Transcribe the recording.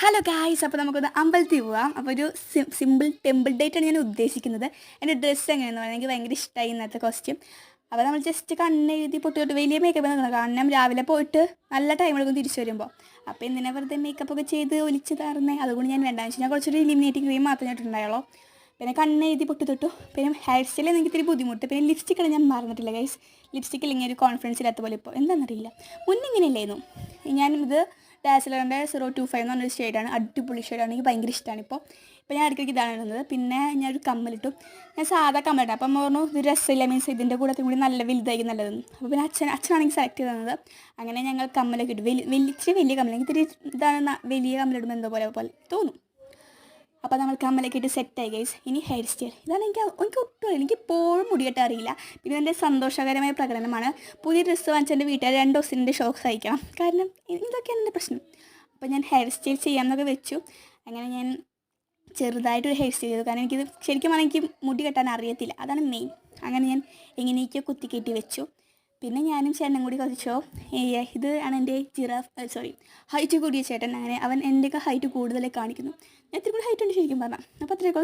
Hello guys, അപ്പോൾ നമുക്കൊന്ന് അമ്പലത്തിൽ പോവാം. അപ്പോൾ ഒരു സിമ്പിൾ ടെമ്പിൾ ഡേറ്റ് ആണ് ഞാൻ ഉദ്ദേശിക്കുന്നത്. എൻ്റെ ഡ്രസ്സ് എങ്ങനെയാണെന്ന് പറഞ്ഞാൽ എനിക്ക് ഭയങ്കര ഇഷ്ടമായി ഇന്നത്തെ കോസ്റ്റ്യൂം. അപ്പോൾ നമ്മൾ ജസ്റ്റ് കണ്ണെഴുതി പൊട്ടിട്ട് വലിയ മേക്കപ്പ് ഒന്നും കാരണം രാവിലെ പോയിട്ട് നല്ല ടൈം എടുക്കും തിരിച്ചു വരുമ്പോൾ. അപ്പോൾ എന്തിനാ വെറുതെ മേക്കപ്പ് ഒക്കെ ചെയ്ത് ഒലിച്ച് തറന്നേ, അതുകൊണ്ട് ഞാൻ വേണ്ടാന്ന് വെച്ചാൽ ഞാൻ കുറച്ചൊരു ഇലിമിനേറ്റിംഗ് ക്രീം മാത്രമേ ഇട്ടുണ്ടായുള്ളൂ. പിന്നെ കണ്ണെഴുതി പൊട്ടി തൊട്ടു. പിന്നെ ഹെയർ സ്റ്റൈൽ എനിക്ക് ഇത്തിരി ബുദ്ധിമുട്ട്. പിന്നെ ലിപ്സ്റ്റിക്കാണ് ഞാൻ മറന്നിട്ടില്ല ഗൈസ്. ലിപ്സ്റ്റിക്ക് ഇല്ലെങ്കിൽ ഒരു കോൺഫിഡൻസ് ഇല്ലാത്ത പോലെ ഇപ്പോൾ എന്താണെന്നറിയില്ല. മുന്നിങ്ങനെ ഇല്ലായിരുന്നു. ഞാനിത് ഡാസിലറിൻ്റെ 025 എന്ന് പറഞ്ഞൊരു ഷെയ്ഡാണ്. അടിപൊളി ഷെയ്ഡാണ്, എനിക്ക് ഭയങ്കര ഇഷ്ടമാണ്. ഇപ്പോൾ ഞാൻ ഇടയ്ക്ക് ഇതാണ് ഇടുന്നത്. പിന്നെ ഞാനൊരു കമ്മലിട്ടു. ഞാൻ സാധാ കമ്മലിട്ടു. അപ്പം പറഞ്ഞു ഇത് രസമില്ല, മീൻസ് ഇതിൻ്റെ കൂടെ കൂടി നല്ല വലുതായിരിക്കും നല്ലതെന്ന്. അപ്പോൾ പിന്നെ അച്ഛനാണെങ്കിൽ സെലക്ട് ചെയ്ത് തന്നത്. അങ്ങനെ ഞങ്ങൾ കമ്മലൊക്കെ ഇട്ടു. ഇച്ചിരി വലിയ കമ്മൽ, എനിക്ക് ഇത്തിരി ഇതാണ് വലിയ കമ്മലിടുമ്പോൾ എന്തോ പോലെ തോന്നും. അപ്പോൾ നമ്മൾ കമ്മലൊക്കെ ഇട്ട് സെറ്റായി ഗൈസ്. ഇനി ഹെയർ സ്റ്റൈൽ ഇതാണ്. എനിക്ക് ഒട്ടും എനിക്ക് ഇപ്പോഴും മുടി കെട്ടാൻ അറിയില്ല. പിന്നെ എൻ്റെ സന്തോഷകരമായ പ്രകടനമാണ് പുതിയ ഡ്രസ്സ് വാങ്ങിച്ച എൻ്റെ വീട്ടുകാർ 2 ദിവസത്തിൻ്റെ ഷോക്ക് സഹിക്കണം. കാരണം ഇതൊക്കെയാണ് എൻ്റെ പ്രശ്നം. അപ്പോൾ ഞാൻ ഹെയർ സ്റ്റൈൽ ചെയ്യാമെന്നൊക്കെ വെച്ചു. അങ്ങനെ ഞാൻ ചെറുതായിട്ടൊരു ഹെയർ സ്റ്റൈൽ ചെയ്തു. കാരണം എനിക്കിത് ശരിക്കും പറഞ്ഞാൽ എനിക്ക് മുടി കെട്ടാൻ അറിയത്തില്ല, അതാണ് മെയിൻ. അങ്ങനെ ഞാൻ എങ്ങനെയൊക്കെയോ കുത്തിക്കെട്ടി വെച്ചു. പിന്നെ ഞാനും ചേട്ടനും കൂടി കുറച്ചോ ഇത് ആണ് എൻ്റെ ഹൈറ്റ് കൂടിയ ചേട്ടൻ. അങ്ങനെ അവൻ എൻ്റെയൊക്കെ ഹൈറ്റ് കൂടുതലായി കാണിക്കുന്നു. ഞാൻ ഇത്തിരി കൂടി ഹൈറ്റ് ഉണ്ട് ശരിക്കും പറഞ്ഞാൽ. അപ്പോൾ അത്രയൊക്കെ